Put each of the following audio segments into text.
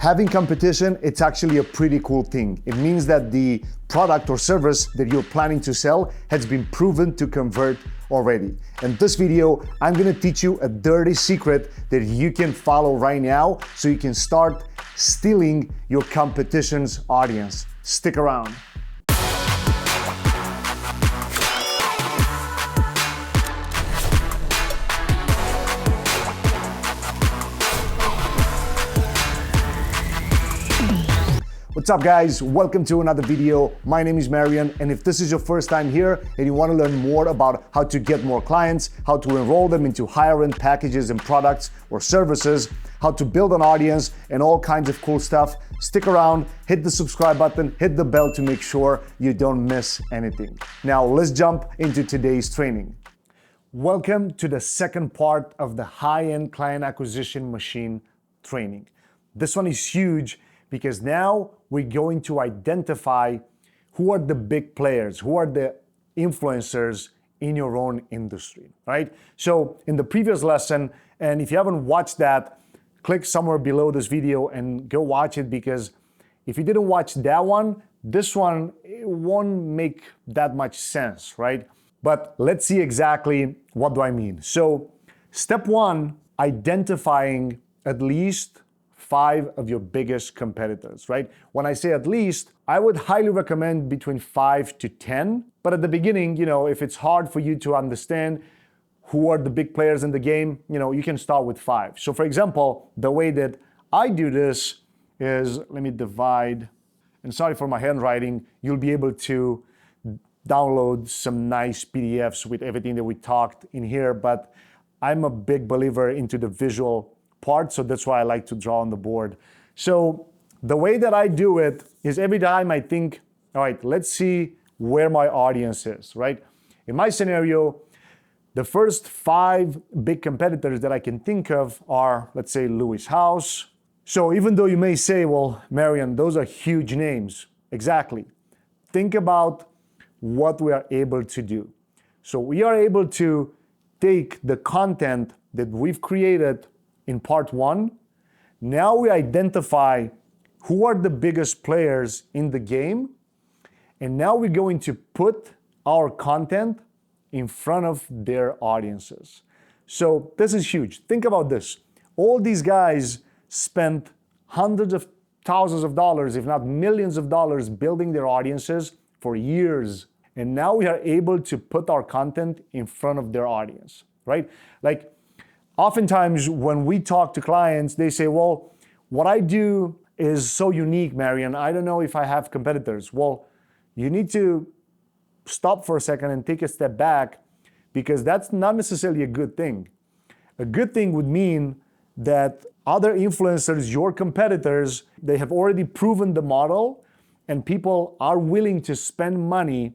Having competition, it's actually a pretty cool thing. It means that the product or service that you're planning to sell has been proven to convert already. In this video, I'm gonna teach you a dirty secret that you can follow right now so you can start stealing your competition's audience. Stick around. What's up guys, welcome to another video. My name is Marian, and if this is your first time here and you want to learn more about how to get more clients, how to enroll them into higher end packages and products or services, how to build an audience and all kinds of cool stuff, stick around, hit the subscribe button, hit the bell to make sure you don't miss anything. Now let's jump into today's training. Welcome to the second part of the high-end client acquisition machine training. This one is huge because now we're going to identify who are the big players, who are the influencers in your own industry, right? So in the previous lesson, and if you haven't watched that, click somewhere below this video and go watch it, because if you didn't watch that one, this one, it won't make that much sense, right? But let's see exactly what do I mean. So step one, identifying at least 5 of your biggest competitors, right? When I say at least, I would highly recommend between 5 to 10. But at the beginning, if it's hard for you to understand who are the big players in the game, you can start with 5. So for example, the way that I do this is, let me divide, and sorry for my handwriting, you'll be able to download some nice PDFs with everything that we talked in here, but I'm a big believer into the visual part, so that's why I like to draw on the board. So the way that I do it is every time I think, all right, let's see where my audience is, right? In my scenario, the first 5 big competitors that I can think of are, let's say, Lewis House. So even though you may say, well, Marian, those are huge names. Exactly. Think about what we are able to do. So we are able to take the content that we've created in part 1, now we identify who are the biggest players in the game, and now we're going to put our content in front of their audiences. So this is huge. Think about this. All these guys spent hundreds of thousands of dollars, if not millions of dollars, building their audiences for years. And now we are able to put our content in front of their audience, right? Like, oftentimes when we talk to clients, they say, well, what I do is so unique, Marian. I don't know if I have competitors. Well, you need to stop for a second and take a step back, because that's not necessarily a good thing. A good thing would mean that other influencers, your competitors, they have already proven the model and people are willing to spend money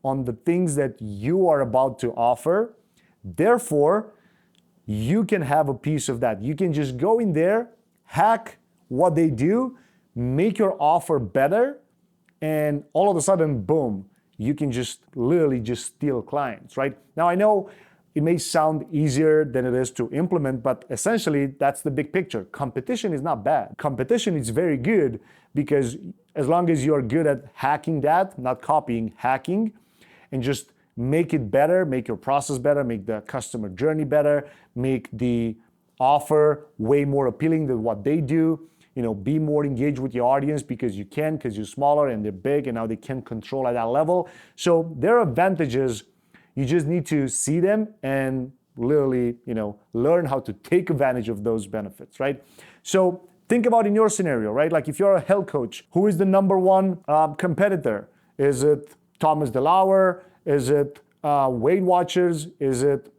on the things that you are about to offer. Therefore, you can have a piece of that. You can just go in there, hack what they do, make your offer better, and all of a sudden, boom, you can just literally just steal clients, right? Now, I know it may sound easier than it is to implement, but essentially that's the big picture. Competition is not bad. Competition is very good, because as long as you're good at hacking that, not copying, hacking, and just make it better, make your process better, make the customer journey better, make the offer way more appealing than what they do, be more engaged with your audience because you can, because you're smaller and they're big and now they can control at that level. So there are advantages. You just need to see them and literally, learn how to take advantage of those benefits, right? So think about in your scenario, right? Like if you're a health coach, who is the number one competitor? Is it Thomas DeLauer? Is it Weight Watchers? Is it,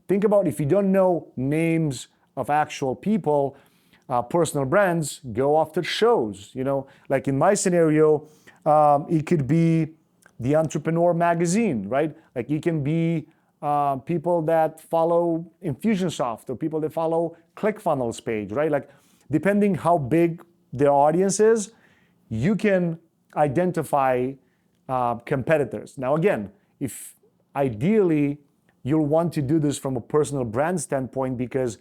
think about, if you don't know names of actual people, personal brands, go after shows, like in my scenario, it could be the Entrepreneur magazine, right? Like it can be people that follow Infusionsoft or people that follow ClickFunnels page, right? Like depending how big their audience is, you can identify competitors. Now again, if ideally you'll want to do this from a personal brand standpoint, because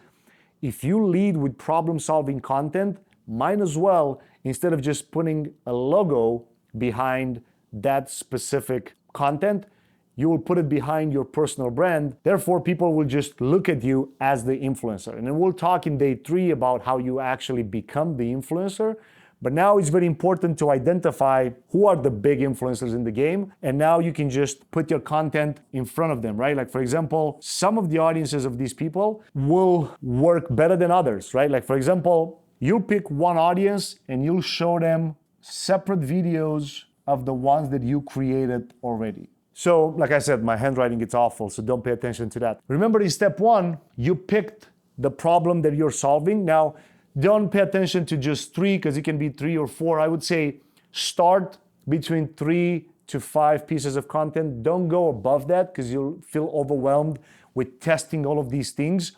if you lead with problem-solving content, might as well, instead of just putting a logo behind that specific content, you will put it behind your personal brand. Therefore, people will just look at you as the influencer. And then we'll talk in day 3 about how you actually become the influencer. But now it's very important to identify who are the big influencers in the game. And now you can just put your content in front of them, right? Like, for example, some of the audiences of these people will work better than others, right? Like, for example, you'll pick one audience and you'll show them separate videos of the ones that you created already. So, like I said, my handwriting is awful, so don't pay attention to that. Remember, in step 1, you picked the problem that you're solving. Now, don't pay attention to just 3, because it can be 3 or 4. I would say start between 3 to 5 pieces of content. Don't go above that, because you'll feel overwhelmed with testing all of these things.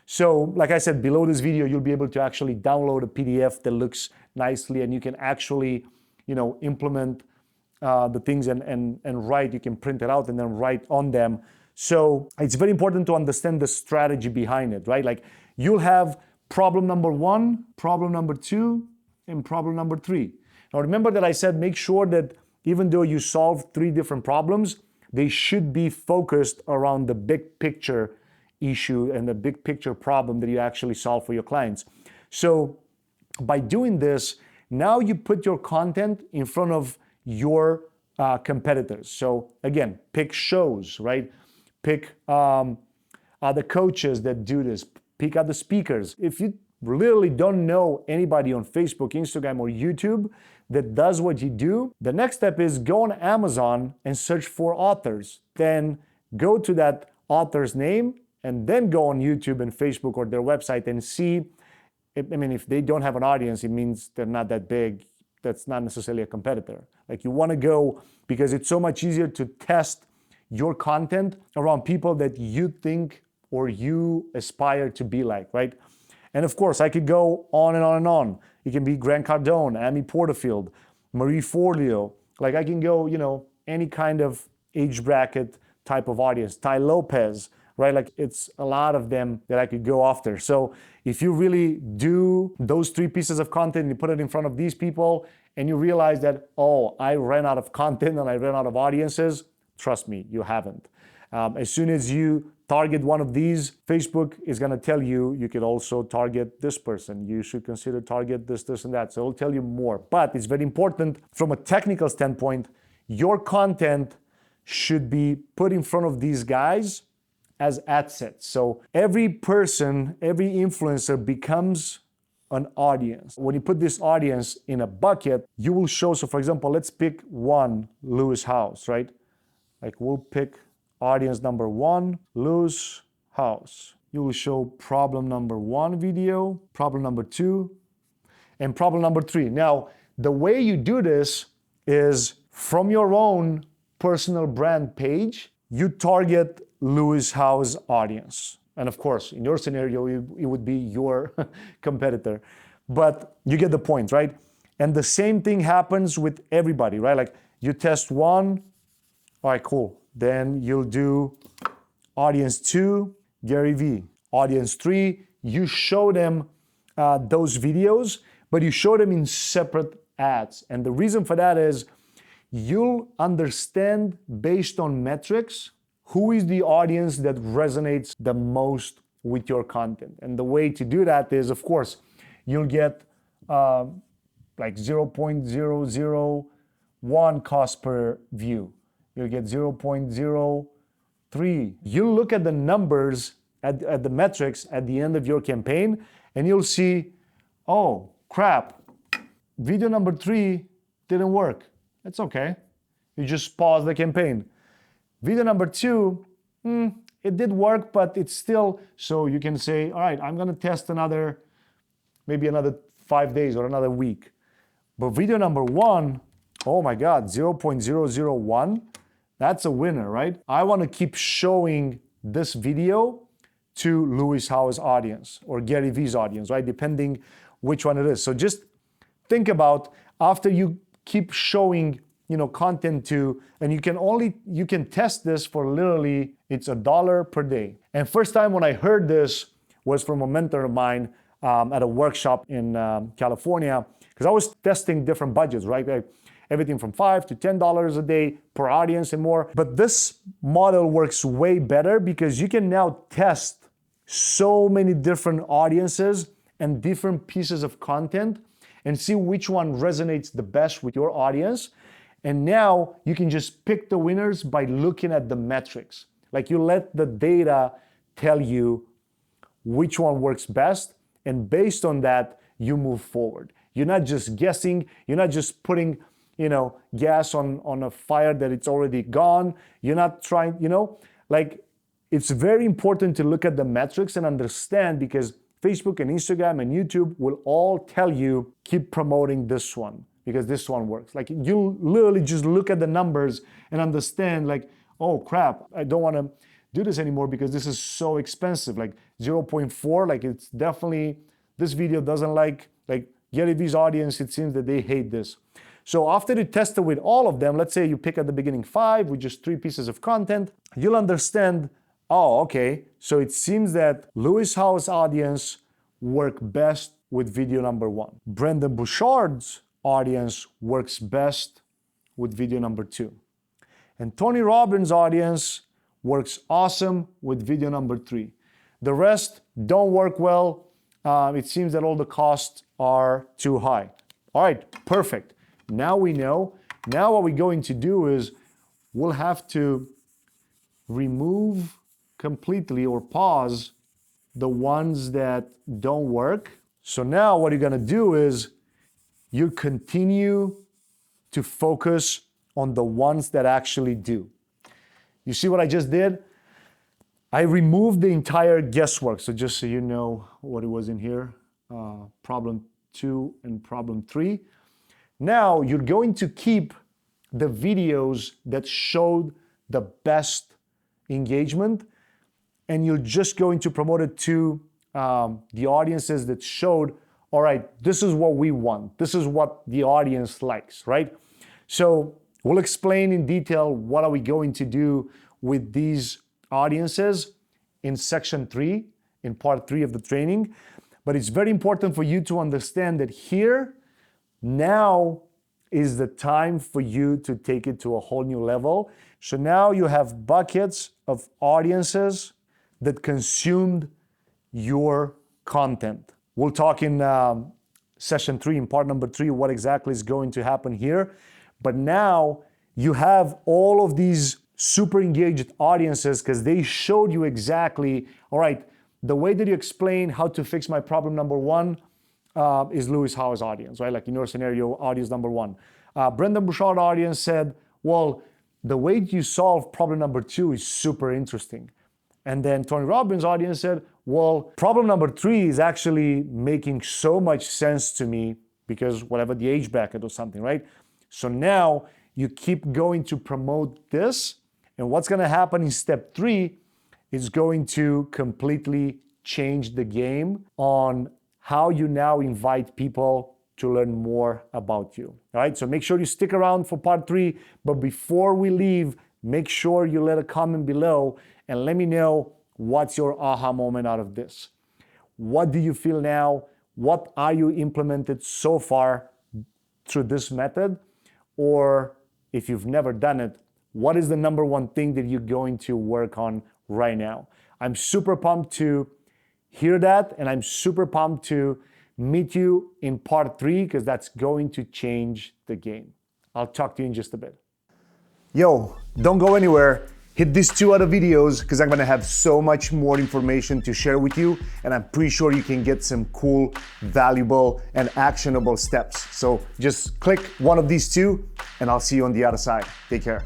So, like I said, below this video, you'll be able to actually download a PDF that looks nicely, and you can actually, implement the things and write. You can print it out and then write on them. So it's very important to understand the strategy behind it, right? Like, you'll have problem number 1, problem number 2, and problem number 3. Now remember that I said make sure that even though you solve 3 different problems, they should be focused around the big picture issue and the big picture problem that you actually solve for your clients. So by doing this, now you put your content in front of your competitors. So again, pick shows, right? Pick other coaches that do this. Pick other speakers. If you literally don't know anybody on Facebook, Instagram, or YouTube that does what you do, the next step is go on Amazon and search for authors. Then go to that author's name and then go on YouTube and Facebook or their website and see. If they don't have an audience, it means they're not that big. That's not necessarily a competitor. Like, you want to go, because it's so much easier to test your content around people that you think or you aspire to be like, right? And of course, I could go on and on and on. It can be Grant Cardone, Amy Porterfield, Marie Forleo. Like, I can go, any kind of age bracket type of audience. Tai Lopez, right? Like, it's a lot of them that I could go after. So if you really do those 3 pieces of content, you put it in front of these people, and you realize that, oh, I ran out of content and I ran out of audiences, trust me, you haven't. As soon as you target one of these, Facebook is going to tell you, you could also target this person. You should consider target this, this, and that. So it'll tell you more. But it's very important from a technical standpoint, your content should be put in front of these guys as ad sets. So every person, every influencer becomes an audience. When you put this audience in a bucket, you will show, so for example, let's pick one, Lewis Howes, right? Like, we'll pick audience number 1, Lewis Howes. You will show problem number 1 video, problem number 2, and problem number 3. Now, the way you do this is from your own personal brand page, you target Lewis Howes' audience. And of course, in your scenario, it would be your competitor. But you get the point, right? And the same thing happens with everybody, right? Like, you test 1, all right, cool. Then you'll do audience 2, Gary Vee. Audience 3, you show them those videos, but you show them in separate ads. And the reason for that is you'll understand based on metrics who is the audience that resonates the most with your content. And the way to do that is, of course, you'll get like 0.001 cost per view. You'll get 0.03. You look at the numbers, at the metrics at the end of your campaign, and you'll see, oh, crap, video number 3 didn't work. That's okay. You just pause the campaign. Video number 2, it did work, but it's still, so you can say, all right, I'm gonna test maybe another 5 days or another week. But video number 1, oh my God, 0.001, that's a winner, right? I wanna keep showing this video to Lewis Howes' audience or Gary Vee's audience, right? Depending which one it is. So just think about, after you keep showing content to, and you can test this for literally, it's $1 per day. And first time when I heard this was from a mentor of mine. at a workshop in California, because I was testing different budgets, right? Like everything from $5 to $10 a day per audience and more. But this model works way better because you can now test so many different audiences and different pieces of content and see which one resonates the best with your audience. And now you can just pick the winners by looking at the metrics. Like you let the data tell you which one works best, and based on that, you move forward. You're not just guessing, you're not just putting, gas on a fire that it's already gone. You're not trying, it's very important to look at the metrics and understand, because Facebook and Instagram and YouTube will all tell you, keep promoting this one because this one works. Like you literally just look at the numbers and understand like, oh crap, I don't want to do this anymore because this is so expensive. Like 0.4, like it's definitely, this video doesn't like Gary Vee's audience, it seems that they hate this. So after you test it with all of them, let's say you pick at the beginning 5 with just 3 pieces of content, you'll understand, oh, okay, so it seems that Lewis Howes' audience work best with video number 1. Brendon Burchard's audience works best with video number 2. And Tony Robbins' audience works awesome with video number 3. The rest don't work well. It seems that all the costs are too high. All right, perfect. Now we know. Now what we're going to do is we'll have to remove completely or pause the ones that don't work. So now what you're gonna do is you continue to focus on the ones that actually do. You see what I just did? I removed the entire guesswork. So just so you know what it was in here, problem 2 and problem 3. Now you're going to keep the videos that showed the best engagement, and you're just going to promote it to the audiences that showed, all right, this is what we want. This is what the audience likes, right? So we'll explain in detail what are we going to do with these audiences in section 3, in part 3 of the training. But it's very important for you to understand that here, now is the time for you to take it to a whole new level. So now you have buckets of audiences that consumed your content. We'll talk in session 3, in part number 3, what exactly is going to happen here. But now you have all of these super engaged audiences because they showed you exactly, all right, the way that you explain how to fix my problem number 1 is Lewis Howes' audience, right? Like in your scenario, audience number 1. Brendon Burchard audience said, well, the way you solve problem number 2 is super interesting. And then Tony Robbins' audience said, well, problem number 3 is actually making so much sense to me because whatever the age bracket or something, right? So now you keep going to promote this, and what's going to happen in step 3 is going to completely change the game on how you now invite people to learn more about you. All right, so make sure you stick around for part 3, but before we leave, make sure you let a comment below and let me know what's your aha moment out of this. What do you feel now? What are you implemented so far through this method? Or if you've never done it, what is the number 1 thing that you're going to work on right now? I'm super pumped to hear that, and I'm super pumped to meet you in part 3 because that's going to change the game. I'll talk to you in just a bit. Yo, don't go anywhere. Hit these 2 other videos because I'm gonna have so much more information to share with you, and I'm pretty sure you can get some cool, valuable, and actionable steps. So just click one of these 2 and I'll see you on the other side. Take care.